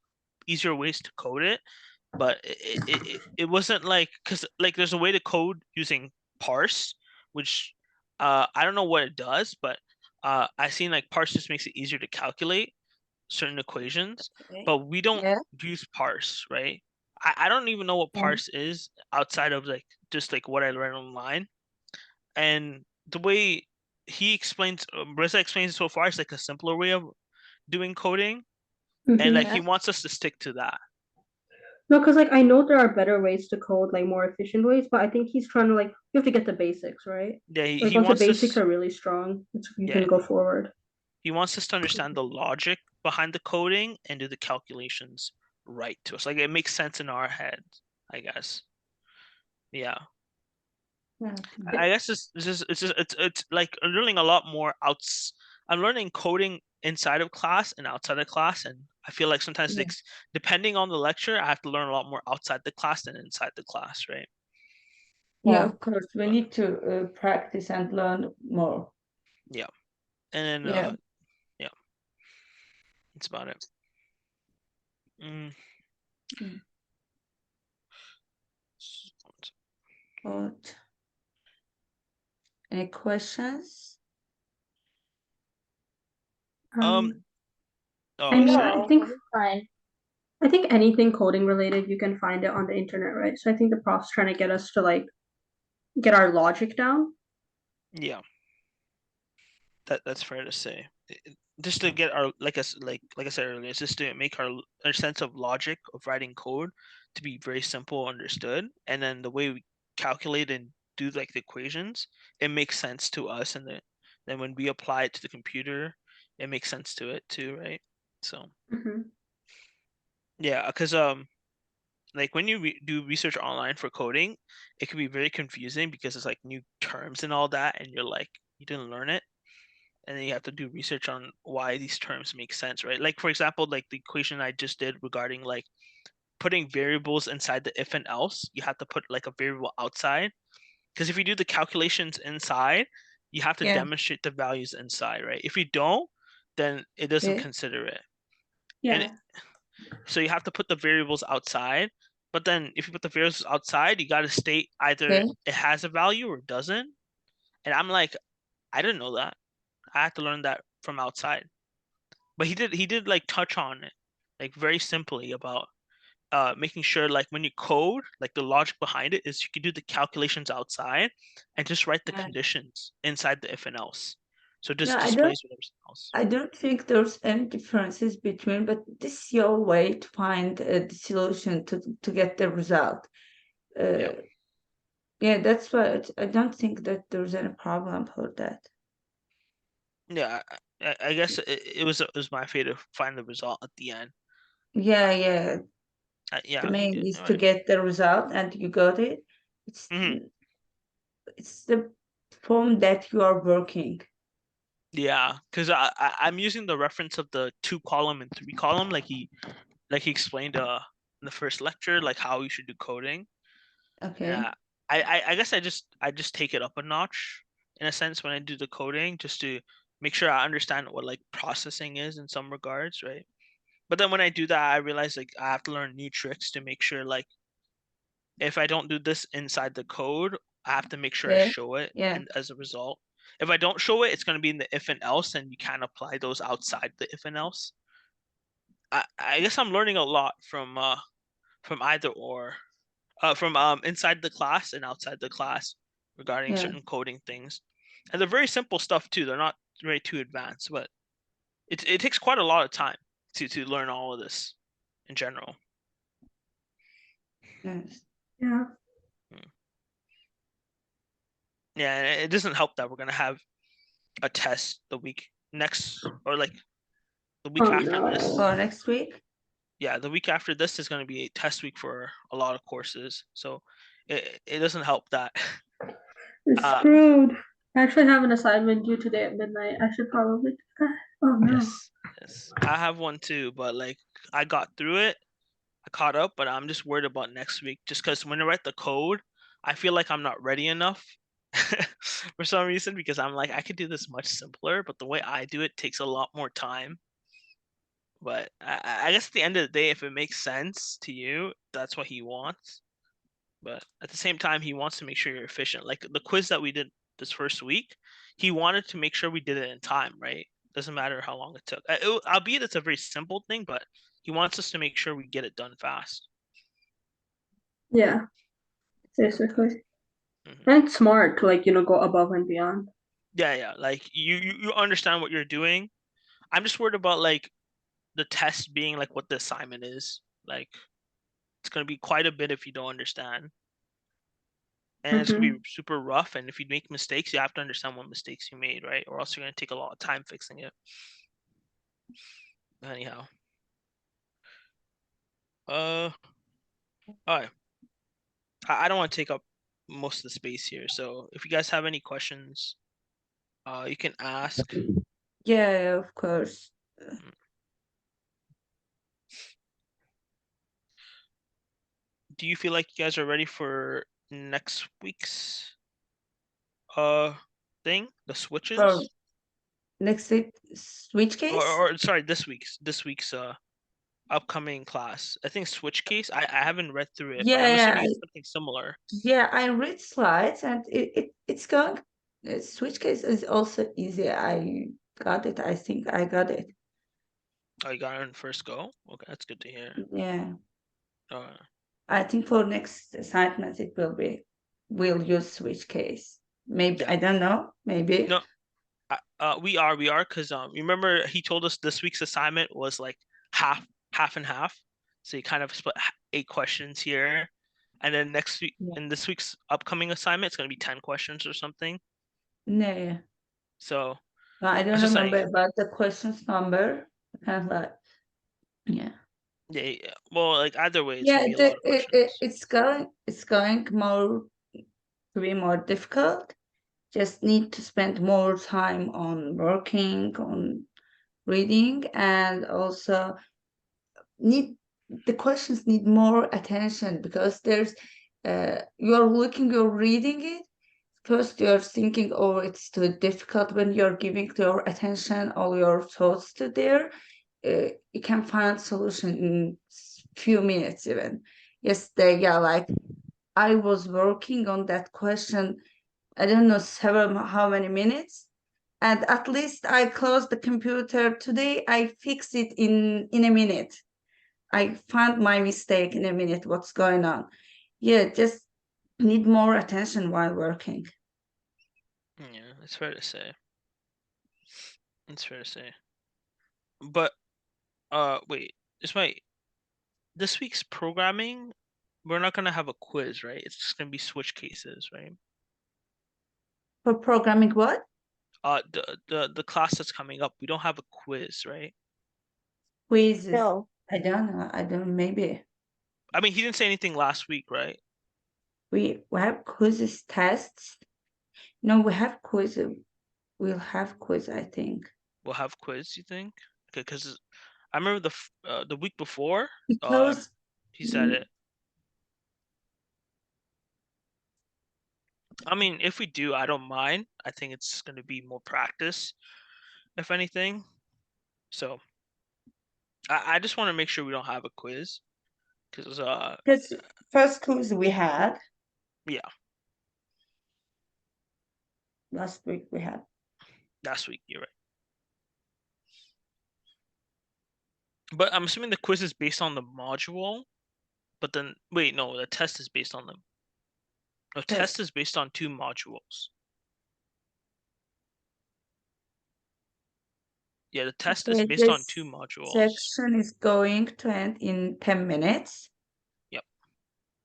easier ways to code it, but it wasn't like, because like there's a way to code using parse, which I don't know what it does, but I seen like parse just makes it easier to calculate certain equations, but we don't Yeah. use parse, right? I don't even know what Yeah. parse is outside of like just like what I read online, and the way Marissa explains so far, it's like a simpler way of doing coding, and like he Yeah. wants us to stick to that. No, because like I know there are better ways to code, like more efficient ways, but I think he's trying to like you have to get the basics, right? Yeah, Like he once the wants basics us. are really strong, you Yeah, can go forward. he wants us to understand the logic behind the coding and do the calculations right to us. Like it makes sense in our head, I guess. Yeah. Yeah. I guess it's like I'm learning a lot more outs. I'm learning coding inside of class and outside of class, and I feel like sometimes Yeah. depending on the lecture, I have to learn a lot more outside the class than inside the class, right? Yeah, Yeah. of course. We But need to practice and learn more. yeah, and then Yeah. yeah, that's about it. Mm. Mm. Good. Any questions? Oh, I mean, sorry. I think I'm fine. I think anything coding related, you can find it on the internet, right? So I think the prof's trying to get us to like get our logic down. Yeah, that's fair to say. Just to get our like I said earlier, it's just to make our sense of logic of writing code to be very simple, understood, and then the way we calculate and do like the equations, it makes sense to us, and then when we apply it to the computer, it makes sense to it too, right? So Mhm. yeah, because like when you do research online for coding, it can be very confusing because it's like new terms and all that, and you're like you didn't learn it, and then you have to do research on why these terms make sense, right? Like for example, like the equation I just did regarding like putting variables inside the if and else, you have to put like a variable outside, because if you do the calculations inside, you have to Yeah. demonstrate the values inside, right? If you don't, then it doesn't Okay. consider it. And Yeah. so you have to put the variables outside, but then if you put the variables outside, you got to state either Okay. it has a value or it doesn't. And I'm like, I didn't know that. I had to learn that from outside. But he did like touch on it, like very simply about making sure like when you code, like the logic behind it is you can do the calculations outside and just write the Yeah. conditions inside the if and else. So it just No, displays whatever else. I don't think there's any differences between, but this is your way to find the solution to get the result. Yeah. Yeah, that's why I don't think that there's any problem for that. Yeah, I guess it was my fate to find the result at the end. Yeah, yeah. The Yeah. main is to get the result, and you got it. It's Mhm. it's the form that you are working. Yeah, because I'm using the reference of the 2-column and 3-column, like he explained in the first lecture, like how you should do coding. Okay. Yeah, I guess I just take it up a notch in a sense when I do the coding, just to make sure I understand what like processing is in some regards, right? But then when I do that, I realize like I have to learn new tricks to make sure like if I don't do this inside the code, I have to make sure I Yeah. show it, Yeah. and as a result, if I don't show it, it's going to be in the if and else, and you can't apply those outside the if and else. I guess I'm learning a lot from either or. From inside the class and outside the class regarding Yeah. certain coding things, and they're very simple stuff too. They're not very too advanced, but it takes quite a lot of time to learn all of this in general. Yes. Yeah. Yeah, and it doesn't help that we're gonna have a test the week next, or like the week Oh after this. no. For next week. Yeah, the week after this is gonna be a test week for a lot of courses, so it doesn't help that. It's Uh, screwed. I actually have an assignment due today at midnight. I should probably do that. Oh no. yes, I have one too, but like I got through it. I caught up, but I'm just worried about next week. Just because when I write the code, I feel like I'm not ready enough for some reason, because I'm like I could do this much simpler, but the way I do it takes a lot more time. But I guess at the end of the day, if it makes sense to you, that's what he wants. But at the same time, he wants to make sure you're efficient. Like the quiz that we did this first week, he wanted to make sure we did it in time, right? Doesn't matter how long it took. Albeit it's a very simple thing, but he wants us to make sure we get it done fast. Yeah. Basically. Mhm. And it's smart to like, go above and beyond. Yeah, like you understand what you're doing. I'm just worried about like the test being like what the assignment is. Like it's gonna be quite a bit if you don't understand. And it's gonna be super rough. And if you make mistakes, you have to understand what mistakes you made, right? Or else you're gonna take a lot of time fixing it. Anyhow. All right. I don't want to take up most of the space here. So if you guys have any questions, you can ask. Yeah, of course. Do you feel like you guys are ready for next week's thing, the For switches? next week, switch case? Or sorry, this week's upcoming class. I think switch case. I haven't read through it, but I'm Yeah, assuming it's something similar. yeah, I read slides and it's going. Switch case is also easy. I got it. I think I got it. Oh, you got it on first go? Okay, that's good to hear. Yeah, Uh, I think for next assignment it will be. We'll use switch case. Maybe Yeah. I don't know. Maybe. No, we are because remember he told us this week's assignment was like half and half, so you kind of split 8 questions here, and then next week Yeah. in this week's upcoming assignment it's gonna be 10 questions or something. No, So I I don't was just remember saying, about the questions number. Kind of like, yeah. yeah. Well, like either way, it's Yeah, gonna be a lot of questions. it's going more to be more difficult. Just need to spend more time on working, on reading, and also need the questions need more attention because there's you're reading it. First, you're thinking, oh, it's too difficult. When you're giving your attention, all your thoughts to there, you can find solution in few minutes even. Yesterday, yeah, like I was working on that question, I don't know, several how many minutes, and at least I closed the computer today. I fixed it in a minute. I found my mistake in a minute. What's going on? Yeah, just need more attention while working. Yeah, it's fair to say. It's fair to say. But wait, this week's programming, we're not gonna have a quiz, right? It's just gonna be switch cases, right? For programming, what? The class that's coming up, we don't have a quiz, right? Quizzes. No. I don't know. I don't. Maybe I mean, he didn't say anything last week, right? we have quizzes tests. No, we have quiz. We'll have quiz. I think We'll have quiz, you think? Okay, because I remember the week before, because he said it. I mean, if we do, I don't mind. I think it's gonna be more practice, if anything. So I just want to make sure we don't have a quiz, because because first quiz we had yeah, last week we had. last week, you're right. But I'm assuming the quiz is based on the module, but then wait, no, the test is based on them. No, test is based on 2 modules. Yeah, the test is Okay, based on this 2 modules. section is going to end in 10 minutes. Yep.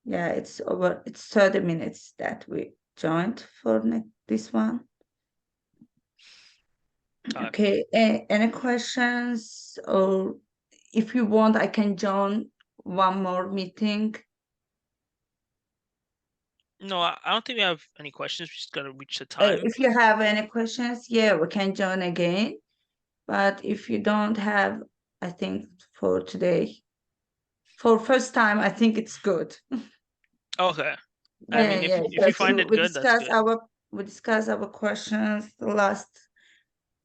Yeah, it's 30 minutes that we joined for this one. Okay, any questions? Or if you want, I can join one more meeting. No, I don't think we have any questions. We just gotta reach the time. If you have any questions, yeah, we can join again. But if you don't have, I think for today, for first time, I think it's good. Okay. I mean, if you because find it good, that's good. we discuss our questions, the last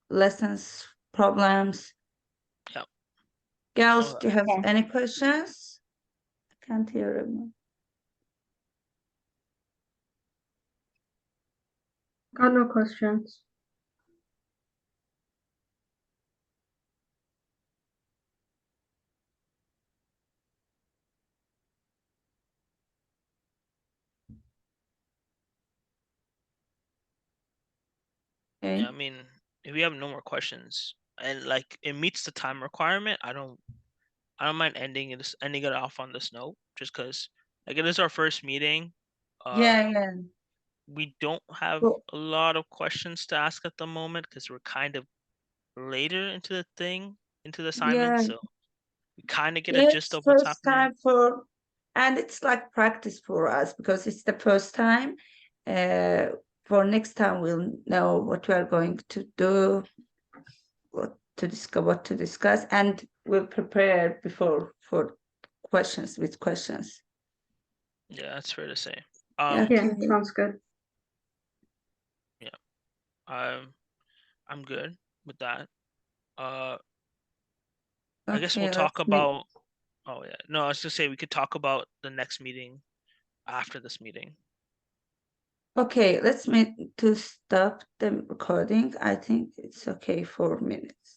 lessons, problems. Yeah. Girls, Okay. do you have Yeah. any questions? I can't hear them. Got no questions. Okay. Yeah, I mean, if we have no more questions and like it meets the time requirement, I don't mind ending it off on this note, just because like it is our first meeting. Yeah. We don't have Well, a lot of questions to ask at the moment because we're kind of later into the assignment, yeah. so we kind of get a Yeah, gist it's of what's first happening. time and it's like practice for us because it's the first time. For next time, we'll know what we are going to do, what to discuss, and we'll prepare before for questions with questions. Yeah, that's fair to say. Yeah. Yeah, Okay. sounds good. I'm good with that. I guess we'll Okay, talk let's meet. about. Oh yeah, no, I was gonna say we could talk about the next meeting after this meeting. Okay, let's meet to stop the recording. I think it's okay, 4 minutes.